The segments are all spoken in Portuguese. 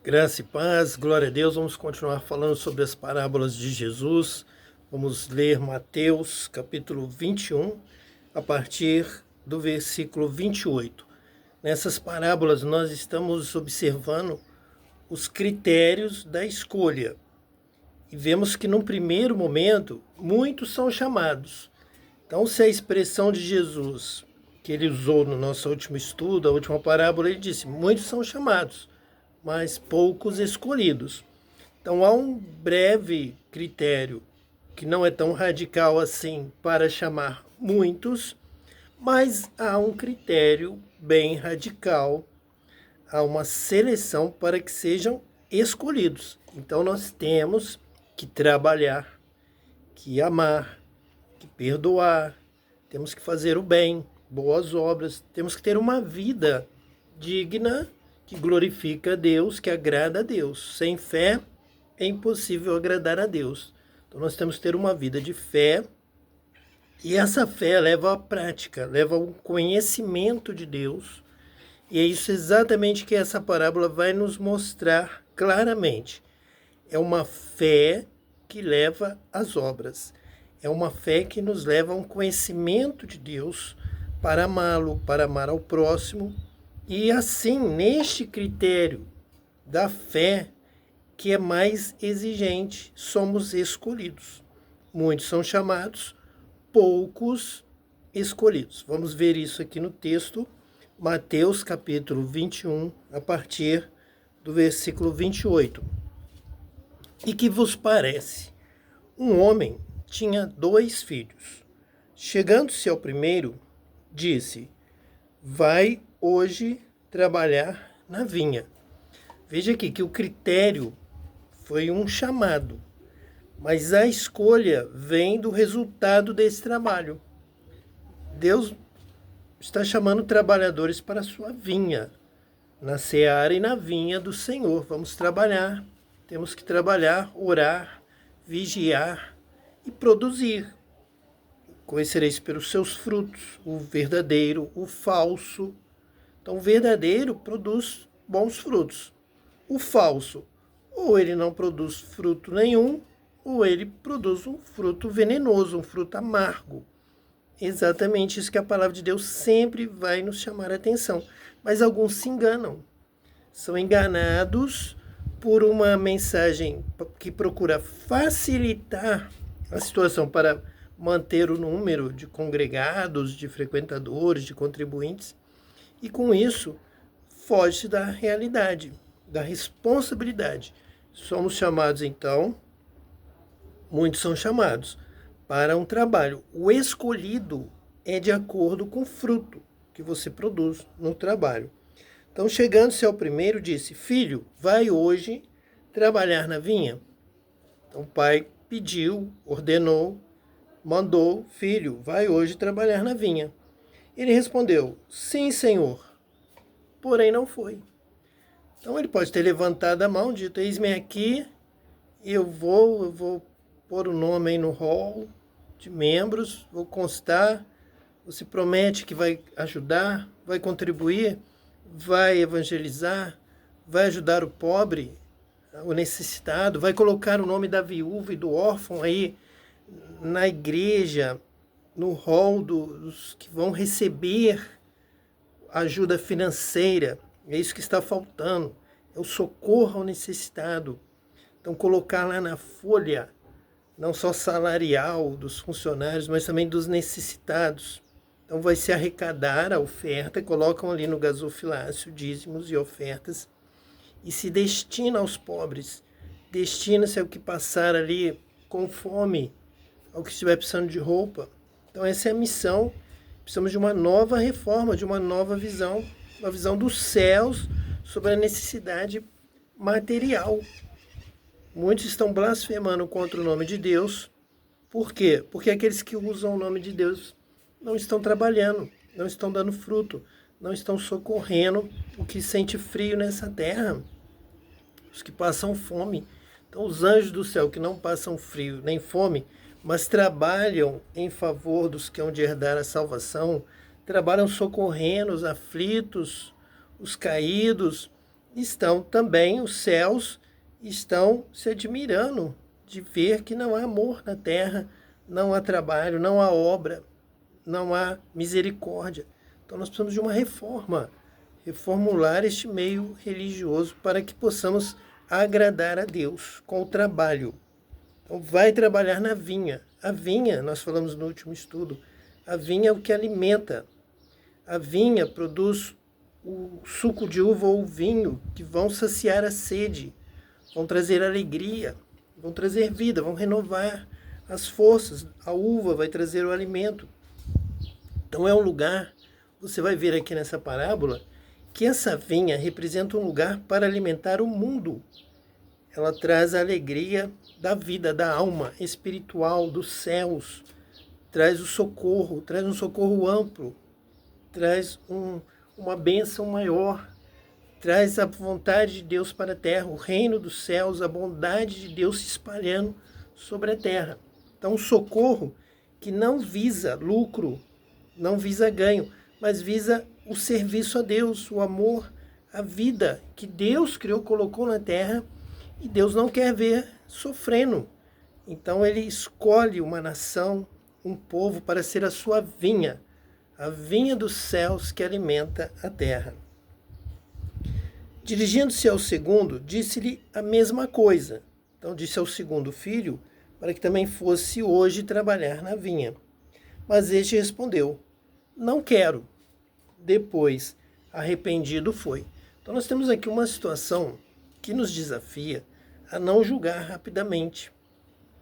Graça e paz, glória a Deus. Vamos continuar falando sobre as parábolas de Jesus. Vamos ler Mateus, capítulo 21, a partir do versículo 28. Nessas parábolas, nós estamos observando os critérios da escolha. E vemos que, num primeiro momento, muitos são chamados. Então, se a expressão de Jesus, que ele usou no nosso último estudo, a última parábola, ele disse: muitos são chamados, mas poucos escolhidos. Então há um breve critério, que não é tão radical assim, para chamar muitos, mas há um critério bem radical, há uma seleção para que sejam escolhidos. Então nós temos que trabalhar, que amar, que perdoar, temos que fazer o bem, boas obras, temos que ter uma vida digna, que glorifica a Deus, que agrada a Deus. Sem fé é impossível agradar a Deus. Então nós temos que ter uma vida de fé, e essa fé leva à prática, leva ao conhecimento de Deus, e é isso exatamente que essa parábola vai nos mostrar claramente. É uma fé que leva às obras. É uma fé que nos leva a um conhecimento de Deus para amá-lo, para amar ao próximo. E assim, neste critério da fé, que é mais exigente, somos escolhidos. Muitos são chamados, poucos escolhidos. Vamos ver isso aqui no texto, Mateus capítulo 21, a partir do versículo 28. E que vos parece? Um homem tinha 2 filhos. Chegando-se ao primeiro, disse: vai hoje trabalhar na vinha. Veja aqui que o critério foi um chamado, mas a escolha vem do resultado desse trabalho. Deus está chamando trabalhadores para a sua vinha, na seara e na vinha do Senhor. Vamos trabalhar, temos que trabalhar, orar, vigiar e produzir. Conhecereis pelos seus frutos, o verdadeiro, o falso. Então, o verdadeiro produz bons frutos. O falso, ou ele não produz fruto nenhum, ou ele produz um fruto venenoso, um fruto amargo. Exatamente isso que a palavra de Deus sempre vai nos chamar a atenção. Mas alguns se enganam. São enganados por uma mensagem que procura facilitar a situação para manter o número de congregados, de frequentadores, de contribuintes. E com isso, foge da realidade, da responsabilidade. Somos chamados, então, muitos são chamados para um trabalho. O escolhido é de acordo com o fruto que você produz no trabalho. Então, chegando-se ao primeiro, disse: filho, vai hoje trabalhar na vinha. Então, o pai pediu, ordenou, mandou: filho, vai hoje trabalhar na vinha. Ele respondeu: sim, senhor, porém não foi. Então ele pode ter levantado a mão, dito: eis-me aqui, eu vou pôr o nome aí no hall de membros, vou constar, você promete que vai ajudar, vai contribuir, vai evangelizar, vai ajudar o pobre, o necessitado, vai colocar o nome da viúva e do órfão aí na igreja, no hall dos que vão receber ajuda financeira. É isso que está faltando, é o socorro ao necessitado. Então, colocar lá na folha, não só salarial dos funcionários, mas também dos necessitados. Então, vai se arrecadar a oferta, colocam ali no gasofilácio dízimos e ofertas, e se destina aos pobres, destina-se ao que passar ali com fome, ao que estiver precisando de roupa. Então essa é a missão. Precisamos de uma nova reforma, de uma nova visão, uma visão dos céus sobre a necessidade material. Muitos estão blasfemando contra o nome de Deus. Por quê? Porque aqueles que usam o nome de Deus não estão trabalhando, não estão dando fruto, não estão socorrendo o que sente frio nessa terra, os que passam fome. Então os anjos do céu que não passam frio nem fome, mas trabalham em favor dos que hão de herdar a salvação, trabalham socorrendo os aflitos, os caídos, estão também, os céus estão se admirando de ver que não há amor na terra, não há trabalho, não há obra, não há misericórdia. Então nós precisamos de uma reforma, reformular este meio religioso para que possamos agradar a Deus com o trabalho. Então vai trabalhar na vinha. A vinha, nós falamos no último estudo, a vinha é o que alimenta. A vinha produz o suco de uva ou o vinho que vão saciar a sede, vão trazer alegria, vão trazer vida, vão renovar as forças. A uva vai trazer o alimento. Então é um lugar, você vai ver aqui nessa parábola, que essa vinha representa um lugar para alimentar o mundo. Ela traz a alegria da vida, da alma espiritual, dos céus, traz o socorro, traz um socorro amplo, traz uma bênção maior, traz a vontade de Deus para a terra, o reino dos céus, a bondade de Deus se espalhando sobre a terra. Então, um socorro que não visa lucro, não visa ganho, mas visa o serviço a Deus, o amor, a vida que Deus criou, colocou na terra, e Deus não quer ver sofrendo. Então ele escolhe uma nação, um povo para ser a sua vinha, a vinha dos céus que alimenta a terra. Dirigindo-se ao segundo, disse-lhe a mesma coisa. Então disse ao segundo filho, para que também fosse hoje trabalhar na vinha. Mas este respondeu, não quero. Depois, arrependido foi. Então nós temos aqui uma situação que nos desafia a não julgar rapidamente,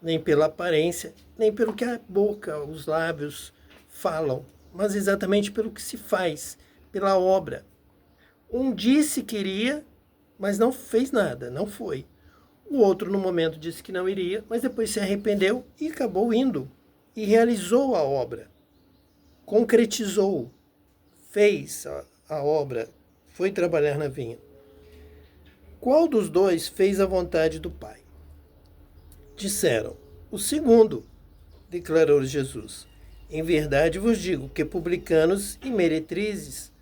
nem pela aparência, nem pelo que a boca, os lábios falam, mas exatamente pelo que se faz, pela obra. Um disse que iria, mas não fez nada, não foi. O outro, no momento, disse que não iria, mas depois se arrependeu e acabou indo. E realizou a obra, concretizou, fez a obra, foi trabalhar na vinha. Qual dos dois fez a vontade do Pai? Disseram, o segundo, declarou Jesus. Em verdade vos digo que publicanos e meretrizes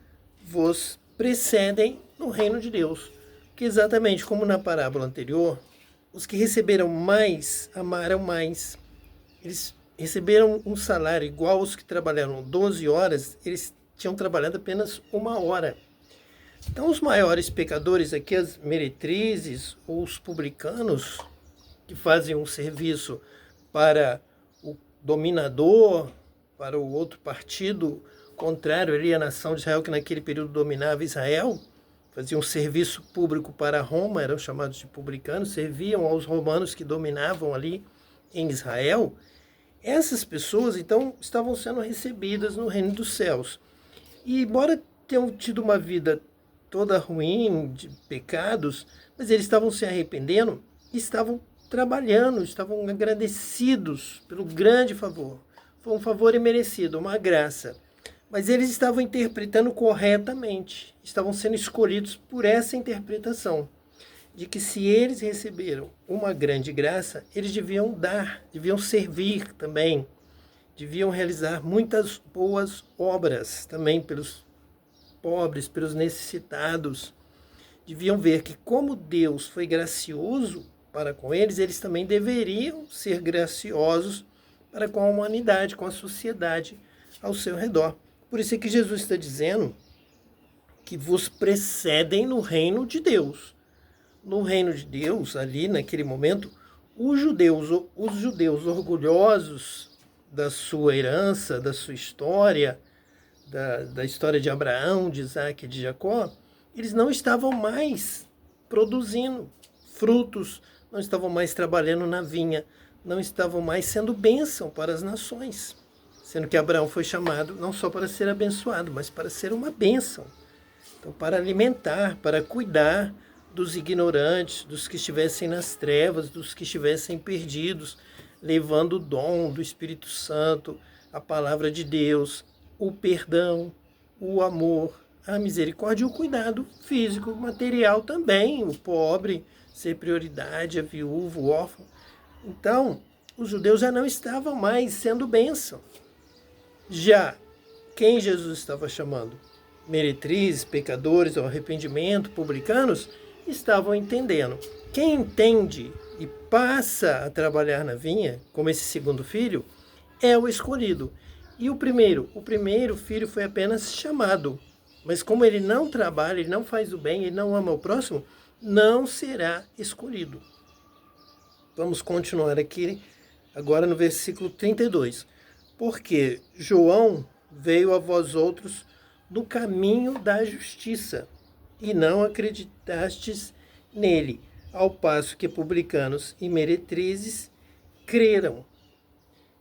vos precedem no reino de Deus. Que exatamente como na parábola anterior, os que receberam mais, amaram mais. Eles receberam um salário igual aos que trabalharam 12 horas, eles tinham trabalhado apenas 1 hora. Então os maiores pecadores aqui, as meretrizes ou os publicanos, que fazem um serviço para o dominador, para o outro partido contrário ali à nação de Israel, que naquele período dominava Israel, faziam um serviço público para Roma, eram chamados de publicanos, serviam aos romanos que dominavam ali em Israel. Essas pessoas, então, estavam sendo recebidas no reino dos céus. E embora tenham tido uma vida toda ruim, de pecados, mas eles estavam se arrependendo e estavam trabalhando, estavam agradecidos pelo grande favor. Foi um favor imerecido, uma graça. Mas eles estavam interpretando corretamente, estavam sendo escolhidos por essa interpretação, de que se eles receberam uma grande graça, eles deviam dar, deviam servir também, deviam realizar muitas boas obras também pelos pobres, pelos necessitados. Deviam ver que como Deus foi gracioso para com eles, eles também deveriam ser graciosos para com a humanidade, com a sociedade ao seu redor. Por isso é que Jesus está dizendo que vos precedem no reino de Deus. No reino de Deus, ali naquele momento, os judeus orgulhosos da sua herança, da sua história, da história de Abraão, de Isaac e de Jacó, eles não estavam mais produzindo frutos, não estavam mais trabalhando na vinha, não estavam mais sendo bênção para as nações. Sendo que Abraão foi chamado não só para ser abençoado, mas para ser uma bênção. Então, para alimentar, para cuidar dos ignorantes, dos que estivessem nas trevas, dos que estivessem perdidos, levando o dom do Espírito Santo, a palavra de Deus, o perdão, o amor, a misericórdia e o cuidado físico, material também, o pobre, ser prioridade, a viúva, o órfão. Então, os judeus já não estavam mais sendo bênção. Já quem Jesus estava chamando? meretrizes, pecadores ao arrependimento, publicanos, estavam entendendo. Quem entende e passa a trabalhar na vinha, como esse segundo filho, é o escolhido. E o primeiro filho foi apenas chamado. Mas como ele não trabalha, ele não faz o bem, ele não ama o próximo, não será escolhido. Vamos continuar aqui agora no versículo 32. Porque João veio a vós outros no caminho da justiça, e não acreditastes nele, ao passo que publicanos e meretrizes creram.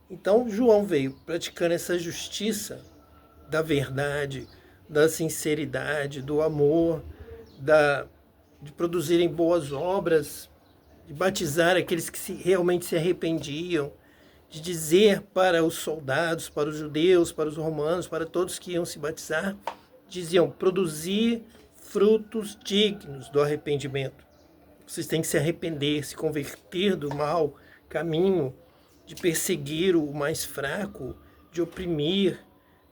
Então João veio praticando essa justiça da verdade, da sinceridade, do amor, de produzirem boas obras, de batizar aqueles que realmente se arrependiam, de dizer para os soldados, para os judeus, para os romanos, para todos que iam se batizar, diziam: produzir frutos dignos do arrependimento. Vocês têm que se arrepender, se converter do mau caminho, de perseguir o mais fraco, de oprimir,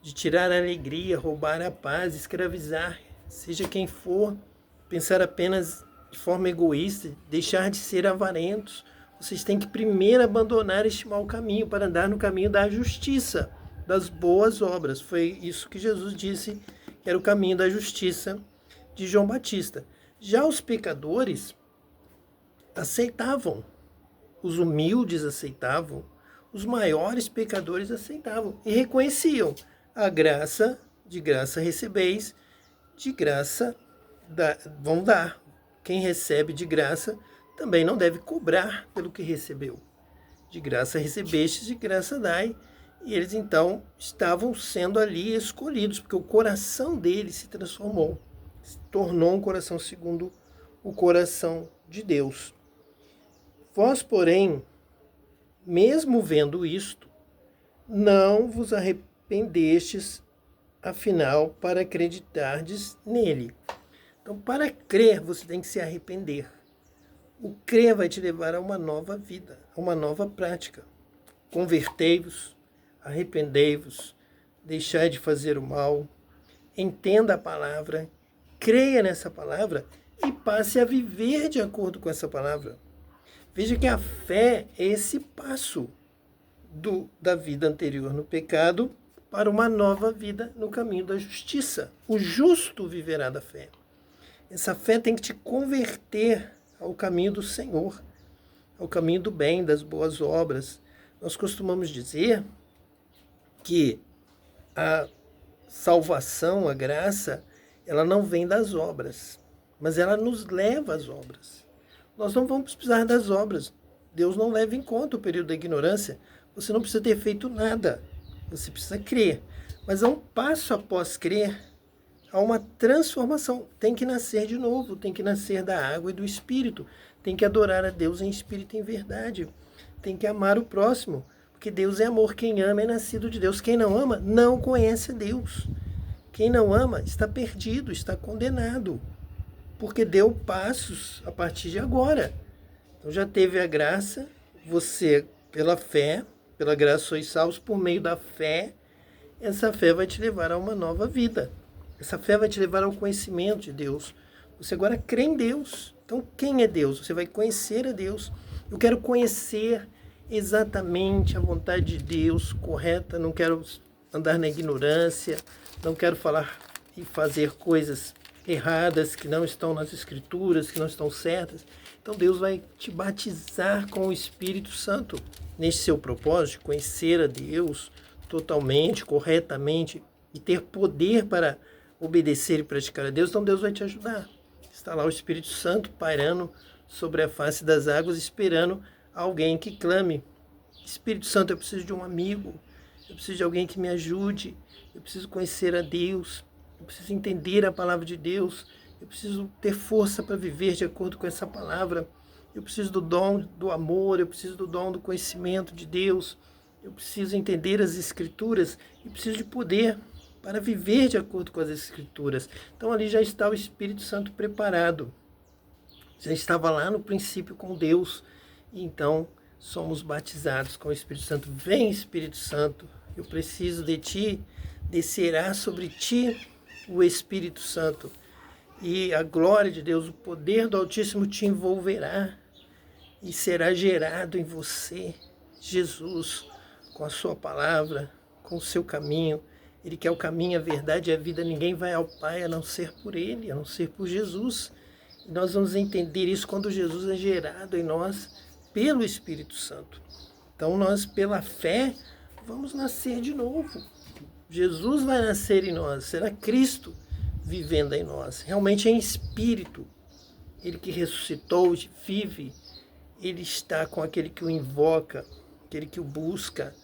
de tirar a alegria, roubar a paz, escravizar, seja quem for, pensar apenas de forma egoísta, deixar de ser avarentos. Vocês têm que primeiro abandonar este mau caminho para andar no caminho da justiça, das boas obras. Foi isso que Jesus disse, que era o caminho da justiça de João Batista. Já os pecadores aceitavam, os humildes aceitavam, os maiores pecadores aceitavam e reconheciam: a graça, de graça recebeis, de graça vão dar. Quem recebe de graça também não deve cobrar pelo que recebeu. De graça recebestes, de graça dai. E eles então estavam sendo ali escolhidos, porque o coração deles se transformou, se tornou um coração segundo o coração de Deus. Vós, porém, mesmo vendo isto, não vos arrependestes, afinal, para acreditardes nele. Então, para crer, você tem que se arrepender. O crer vai te levar a uma nova vida, a uma nova prática. Convertei-vos, arrependei-vos, deixai de fazer o mal, entenda a palavra, creia nessa palavra e passe a viver de acordo com essa palavra. Veja que a fé é esse passo da vida anterior no pecado para uma nova vida no caminho da justiça. O justo viverá da fé. Essa fé tem que te converter ao caminho do Senhor, ao caminho do bem, das boas obras. Nós costumamos dizer que a salvação, a graça, ela não vem das obras, mas ela nos leva às obras. Nós não vamos precisar das obras. Deus não leva em conta o período da ignorância. Você não precisa ter feito nada. Você precisa crer. Mas a um passo após crer, há uma transformação. Tem que nascer de novo. Tem que nascer da água e do Espírito. Tem que adorar a Deus em espírito e em verdade. Tem que amar o próximo. Porque Deus é amor. Quem ama é nascido de Deus. Quem não ama, não conhece a Deus. Quem não ama está perdido, está condenado. Porque deu passos a partir de agora. Então já teve a graça, você, pela fé, pela graça sois salvos por meio da fé. Essa fé vai te levar a uma nova vida. Essa fé vai te levar ao conhecimento de Deus. Você agora crê em Deus. Então quem é Deus? Você vai conhecer a Deus. Eu quero conhecer exatamente a vontade de Deus correta. Não quero andar na ignorância. Não quero falar e fazer coisas erradas que não estão nas Escrituras, que não estão certas. Então Deus vai te batizar com o Espírito Santo neste seu propósito, de conhecer a Deus totalmente, corretamente e ter poder para obedecer e praticar a Deus. Então Deus vai te ajudar. Está lá o Espírito Santo pairando sobre a face das águas, esperando alguém que clame: Espírito Santo, eu preciso de um amigo, eu preciso de alguém que me ajude, eu preciso conhecer a Deus, eu preciso entender a palavra de Deus, eu preciso ter força para viver de acordo com essa palavra, eu preciso do dom do amor, eu preciso do dom do conhecimento de Deus, eu preciso entender as Escrituras e preciso de poder para viver de acordo com as Escrituras. Então ali já está o Espírito Santo preparado, já estava lá no princípio com Deus, e então somos batizados com o Espírito Santo. Vem, Espírito Santo, eu preciso de Ti, descerá sobre Ti o Espírito Santo. E a glória de Deus, o poder do Altíssimo te envolverá e será gerado em você, Jesus, com a sua palavra, com o seu caminho. Ele que é o caminho, a verdade e a vida. Ninguém vai ao Pai a não ser por Ele, a não ser por Jesus. E nós vamos entender isso quando Jesus é gerado em nós pelo Espírito Santo. Então nós, pela fé, vamos nascer de novo. Jesus vai nascer em nós, será Cristo vivendo em nós. Realmente é em espírito. Ele que ressuscitou, vive, ele está com aquele que o invoca, aquele que o busca,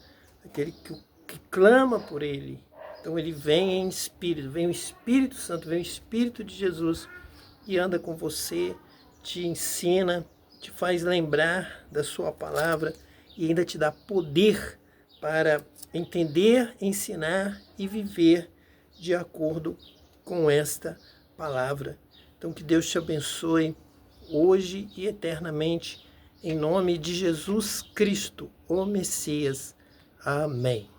aquele que clama por ele. Então ele vem em espírito, vem o Espírito Santo, vem o Espírito de Jesus e anda com você, te ensina, te faz lembrar da sua palavra e ainda te dá poder para entender, ensinar e viver de acordo com esta palavra. Então que Deus te abençoe hoje e eternamente, em nome de Jesus Cristo, o Messias. Amém.